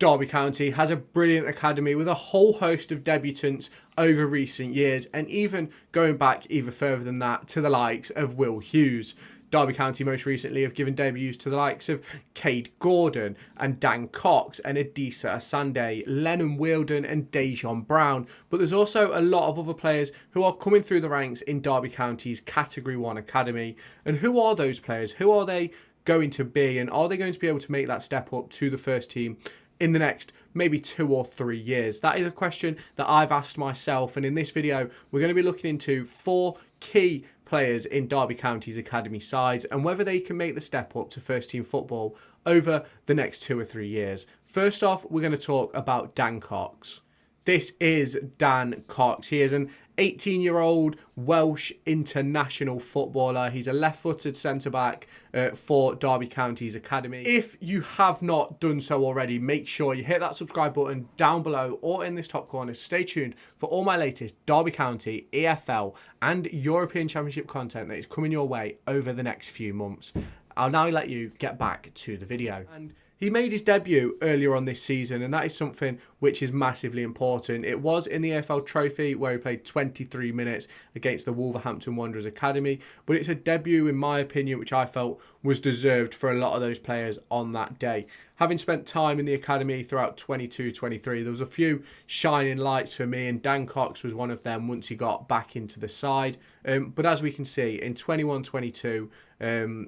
Derby County has a brilliant academy with a whole host of debutants over recent years, and even going back even further than that to the likes of Will Hughes. Derby County most recently have given debuts to the likes of Cade Gordon and Dan Cox and Adisa Asande, Lennon Wielden and Dejon Brown. But there's also a lot of other players who are coming through the ranks in Derby County's Category 1 Academy. And who are those players? Who are they going to be? And are they going to be able to make that step up to the first team in the next maybe 2 or 3 years? That is a question that I've asked myself, and in this video we're going to be looking into 4 key players in Derby County's academy sides and whether they can make the step up to first team football over the next 2 or 3 years. First off, we're going to talk about Dan Cox. This is Dan Cox. He is an 18-year-old Welsh international footballer. He's a left-footed centre-back for Derby County's academy. If you have not done so already, make sure you hit that subscribe button down below or in this top corner. Stay tuned for all my latest Derby County, EFL and European Championship content that is coming your way over the next few months. I'll now let you get back to the video. And he made his debut earlier on this season, and that is something which is massively important. It was in the AFL Trophy where he played 23 minutes against the Wolverhampton Wanderers Academy, but it's a debut, in my opinion, which I felt was deserved for a lot of those players on that day. Having spent time in the academy throughout 22-23, there was a few shining lights for me, and Dan Cox was one of them once he got back into the side. But as we can see, in 21-22,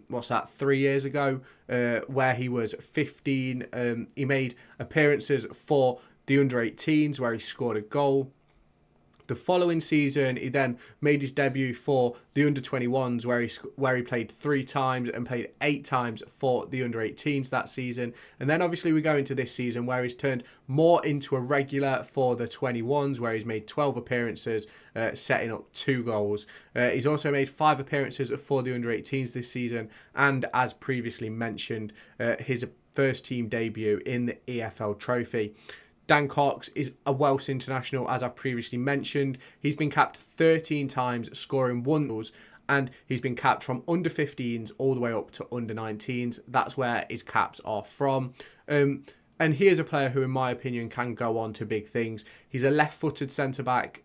what's that, 3 years ago, where he was 15, he made appearances for the under-18s where he scored a goal. The following season, he then made his debut for the under-21s where he played 3 times and played 8 times for the under-18s that season. And then obviously we go into this season where he's turned more into a regular for the 21s where he's made 12 appearances, setting up 2 goals. He's also made 5 appearances for the under-18s this season, and as previously mentioned, his first team debut in the EFL Trophy. Dan Cox is a Welsh international, as I've previously mentioned. He's been capped 13 times, scoring 1 goal, and he's been capped from under-15s all the way up to under-19s. That's where his caps are from. And he is a player who, in my opinion, can go on to big things. He's a left-footed centre-back,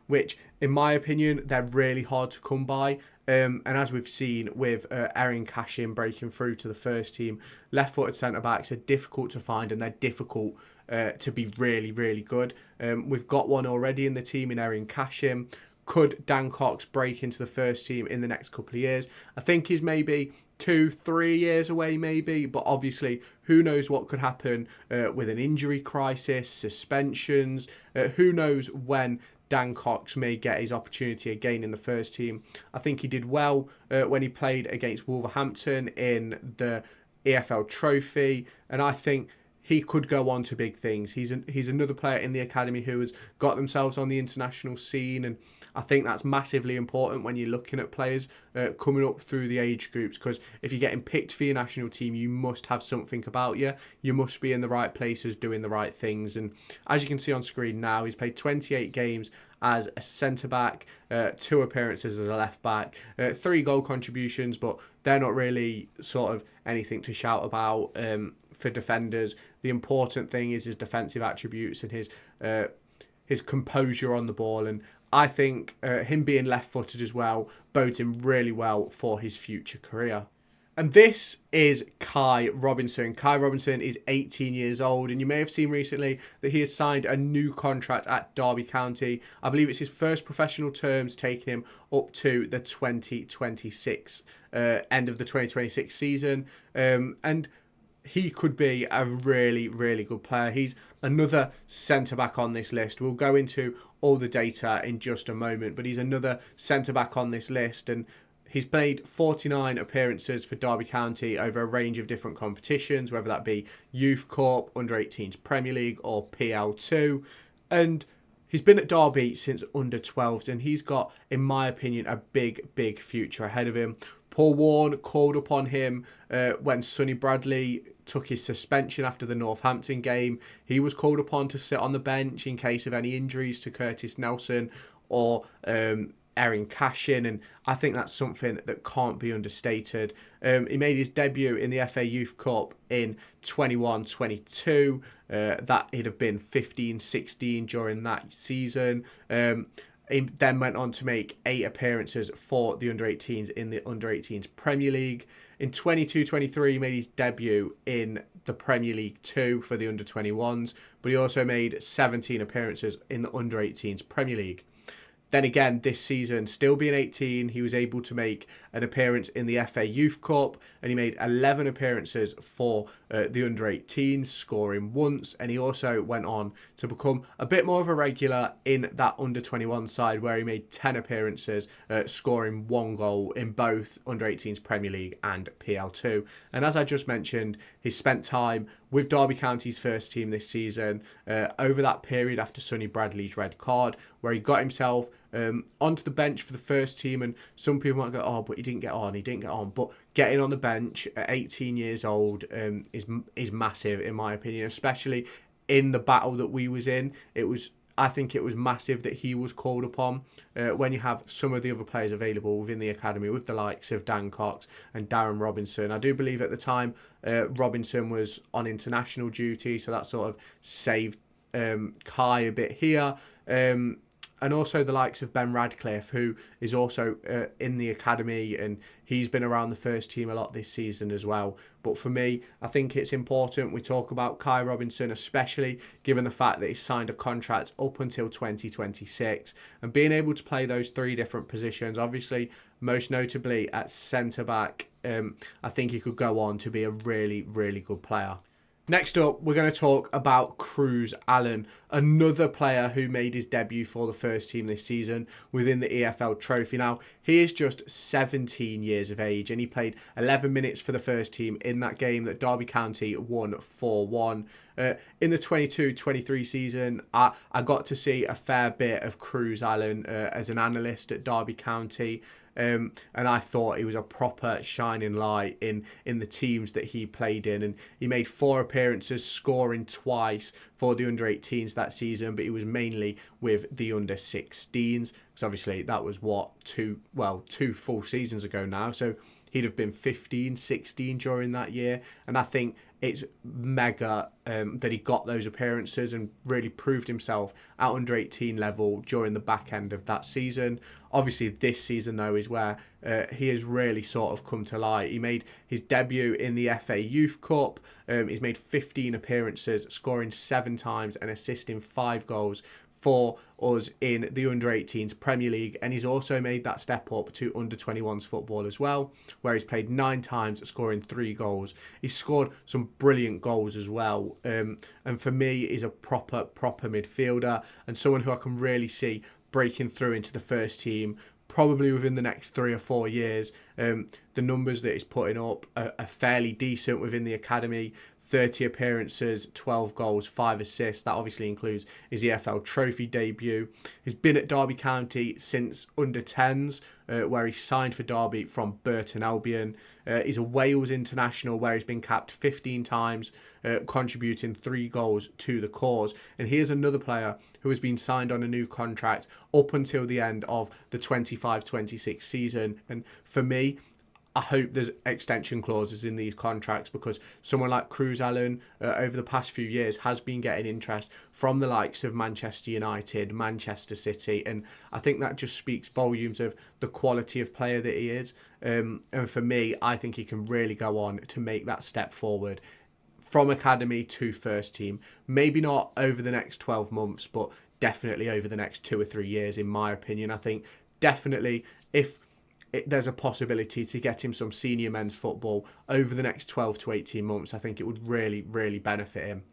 which, in my opinion, they're really hard to come by. And as we've seen with Erin Cashin breaking through to the first team, left-footed centre-backs are difficult to find, and they're difficult to be really, really good. We've got one already in the team in Erin Cashin. Could Dan Cox break into the first team in the next couple of years? I think he's maybe 2-3 years away maybe, but obviously who knows what could happen with an injury crisis, suspensions, who knows when Dan Cox may get his opportunity again in the first team. I think he did well when he played against Wolverhampton in the EFL Trophy, and I think he could go on to big things. He's another player in the academy who has got themselves on the international scene, and I think that's massively important when you're looking at players coming up through the age groups, because if you're getting picked for your national team, you must have something about you. You must be in the right places doing the right things. And as you can see on screen now, he's played 28 games as a centre-back, 2 appearances as a left-back, 3 goal contributions, but they're not really sort of anything to shout about for defenders. The important thing is his defensive attributes and his composure on the ball, and I think him being left-footed as well bodes him really well for his future career. And this is Kei Robinson. Kei Robinson is 18 years old, and you may have seen recently that he has signed a new contract at Derby County. I believe it's his first professional terms, taking him up to the 2026 end of the 2026 season. And he could be a really, really good player. He's another centre-back on this list. We'll go into all the data in just a moment, but he's another centre-back on this list, and he's played 49 appearances for Derby County over a range of different competitions, whether that be Youth Cup, Under-18s Premier League or PL2. And he's been at Derby since under-12s, and he's got, in my opinion, a big, big future ahead of him. Paul Warne called upon him when Sonny Bradley took his suspension after the Northampton game. He was called upon to sit on the bench in case of any injuries to Curtis Nelson or Erin Cashin, and I think that's something that can't be understated. He made his debut in the FA Youth Cup in 21-22. That he'd have been 15-16 during that season. He then went on to make 8 appearances for the under-18s in the under-18s Premier League. In 22-23, he made his debut in the Premier League 2 for the under-21s, but he also made 17 appearances in the under-18s Premier League. Then again, this season, still being 18, he was able to make an appearance in the FA Youth Cup, and he made 11 appearances for the under-18s, scoring once, and he also went on to become a bit more of a regular in that under-21 side, where he made 10 appearances, scoring 1 goal in both under-18s Premier League and PL2. And as I just mentioned, he spent time with Derby County's first team this season, over that period after Sonny Bradley's red card, where he got himself onto the bench for the first team. And some people might go, oh, but he didn't get on. But getting on the bench at 18 years old is massive, in my opinion, especially in the battle that we was in. I think it was massive that he was called upon when you have some of the other players available within the academy, with the likes of Dan Cox and Darren Robinson. I do believe at the time Robinson was on international duty, so that sort of saved Kei a bit here. And also the likes of Ben Radcliffe, who is also in the academy, and he's been around the first team a lot this season as well. But for me, I think it's important we talk about Kei Robinson, especially given the fact that he's signed a contract up until 2026, and being able to play those 3 different positions, obviously most notably at centre-back, I think he could go on to be a really, really good player. Next up, we're going to talk about Cruz Allen, another player who made his debut for the first team this season within the EFL Trophy. Now, he is just 17 years of age, and he played 11 minutes for the first team in that game that Derby County won 4-1. In the 22-23 season, I got to see a fair bit of Cruz Allen as an analyst at Derby County. And I thought he was a proper shining light in the teams that he played in, and he made 4 appearances, scoring twice for the under-18s that season, but he was mainly with the under-16s, because obviously that was 2 full seasons ago now, so he'd have been 15-16 during that year. And I think it's mega that he got those appearances and really proved himself at under 18 level during the back end of that season. Obviously this season though is where he has really sort of come to light. He made his debut in the FA Youth Cup. He's made 15 appearances, scoring 7 times and assisting 5 goals for us in the under-18s Premier League, and he's also made that step up to under-21s football as well, where he's played 9 times, scoring 3 goals. He's scored some brilliant goals as well, and for me, he's a proper midfielder, and someone who I can really see breaking through into the first team probably within the next 3 or 4 years. The numbers that he's putting up are fairly decent within the academy. 30 appearances, 12 goals, 5 assists. That obviously includes his EFL Trophy debut. He's been at Derby County since under-10s, where he signed for Derby from Burton Albion. He's a Wales international, where he's been capped 15 times, contributing 3 goals to the cause. And here's another player who has been signed on a new contract up until the end of the 25-26 season. And for me, I hope there's extension clauses in these contracts, because someone like Cruz Allen over the past few years has been getting interest from the likes of Manchester United, Manchester City, and I think that just speaks volumes of the quality of player that he is. And for me, I think he can really go on to make that step forward from academy to first team. Maybe not over the next 12 months, but definitely over the next 2 or 3 years, in my opinion. I think definitely if there's a possibility to get him some senior men's football over the next 12 to 18 months, I think it would really, really benefit him.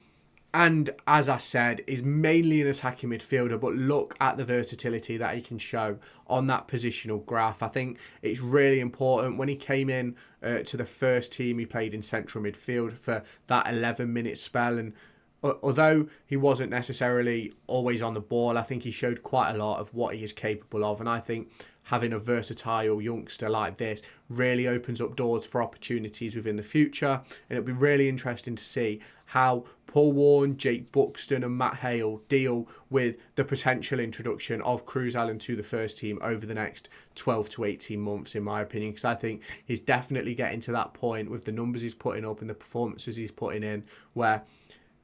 And as I said, is mainly an attacking midfielder, but look at the versatility that he can show on that positional graph. I think it's really important. When he came in to the first team, he played in central midfield for that 11-minute spell, and although he wasn't necessarily always on the ball, I think he showed quite a lot of what he is capable of. And I think having a versatile youngster like this really opens up doors for opportunities within the future. And it'll be really interesting to see how Paul Warne, Jake Buxton and Matt Hale deal with the potential introduction of Cruz Allen to the first team over the next 12 to 18 months, in my opinion, because I think he's definitely getting to that point with the numbers he's putting up and the performances he's putting in, where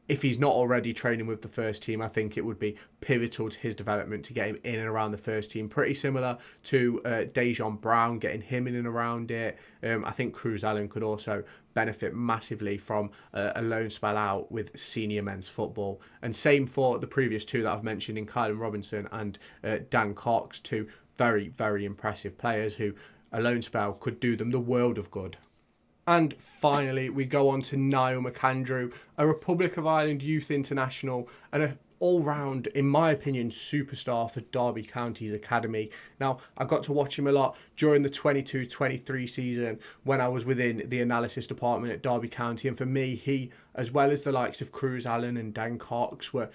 if he's not already training with the first team, I think it would be pivotal to his development to get him in and around the first team. Pretty similar to Dejon Brown, getting him in and around it. I think Cruz Allen could also benefit massively from a loan spell out with senior men's football. And same for the previous two that I've mentioned in Kei Robinson and Dan Cox, two very, very impressive players who a loan spell could do them the world of good. And finally, we go on to Niall McAndrew, a Republic of Ireland youth international and a all-round, in my opinion, superstar for Derby Countys Academy. Now, I got to watch him a lot during the 22-23 season when I was within the analysis department at Derby County. And for me, he, as well as the likes of Cruz Allen and Dan Cox, were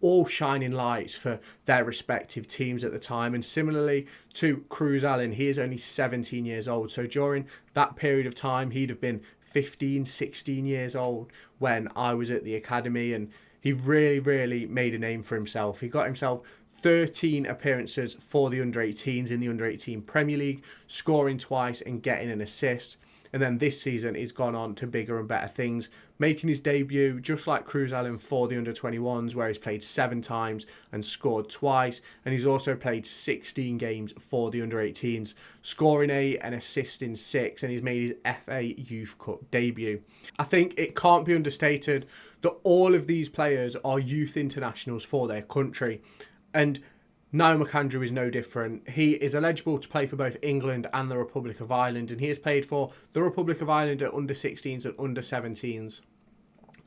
all shining lights for their respective teams at the time. And similarly to Cruz Allen, he is only 17 years old. So during that period of time, he'd have been 15, 16 years old when I was at the academy, and he really, really made a name for himself. He got himself 13 appearances for the under-18s in the under-18 Premier League, scoring twice and getting an assist. And then this season, he's gone on to bigger and better things, making his debut, just like Cruz Allen, for the under-21s, where he's played 7 times and scored twice. And he's also played 16 games for the under-18s, scoring 8 and assisting 6. And he's made his FA Youth Cup debut. I think it can't be understated that all of these players are youth internationals for their country. And Niall McAndrew is no different. He is eligible to play for both England and the Republic of Ireland, and he has played for the Republic of Ireland at under-16s and under-17s.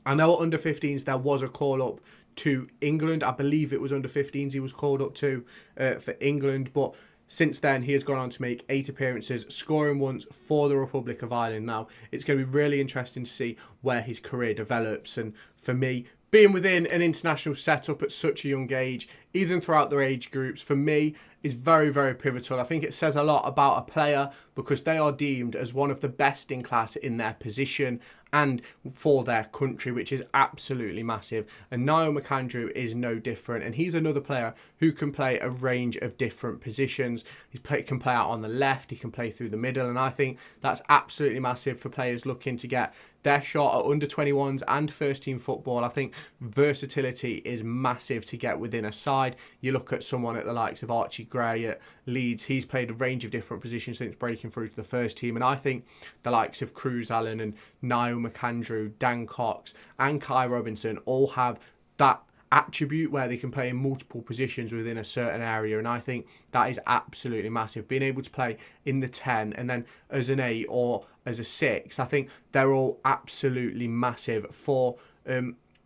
I know at under-15s there was a call-up to England. I believe it was under-15s he was called up to for England, but since then, he has gone on to make 8 appearances, scoring once for the Republic of Ireland. Now, it's going to be really interesting to see where his career develops. And for me, being within an international setup at such a young age, even throughout their age groups, for me, is very, very pivotal. I think it says a lot about a player because they are deemed as one of the best in class in their position and for their country, which is absolutely massive. And Niall McAndrew is no different. And he's another player who can play a range of different positions. He can play out on the left, he can play through the middle. And I think that's absolutely massive for players looking to get their shot at under-21s and first-team football. I think versatility is massive to get within a side. You look at someone at the likes of Archie Gray at Leeds. He's played a range of different positions since breaking through to the first team. And I think the likes of Cruz Allen and Niall McAndrew, Dan Cox and Kei Robinson all have that attribute where they can play in multiple positions within a certain area, and I think that is absolutely massive. Being able to play in the 10 and then as an 8 or as a 6, I think they're all absolutely massive for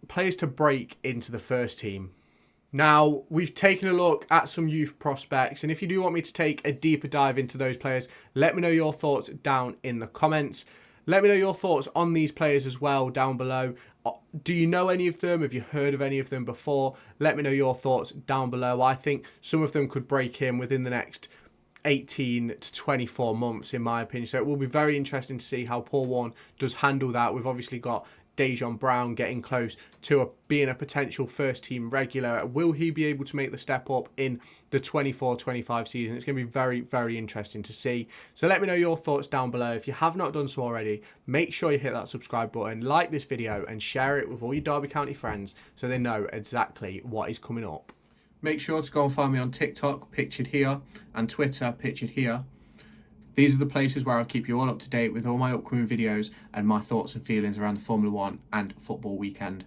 players to break into the first team. Now, we've taken a look at some youth prospects, and if you do want me to take a deeper dive into those players, let me know your thoughts down in the comments. Let me know your thoughts on these players as well down below. Do you know any of them? Have you heard of any of them before? Let me know your thoughts down below. I think some of them could break in within the next 18 to 24 months, in my opinion. So it will be very interesting to see how Paul Warne does handle that. We've obviously got Dejon Brown getting close to being a potential first team regular. Will he be able to make the step up in the 24-25 season? It's going to be very, very interesting to see. So let me know your thoughts down below. If you have not done so already, make sure you hit that subscribe button, like this video and share it with all your Derby County friends so they know exactly what is coming up. Make sure to go and find me on TikTok, pictured here, and Twitter, pictured here. These are the places where I'll keep you all up to date with all my upcoming videos and my thoughts and feelings around the Formula 1 and football weekend.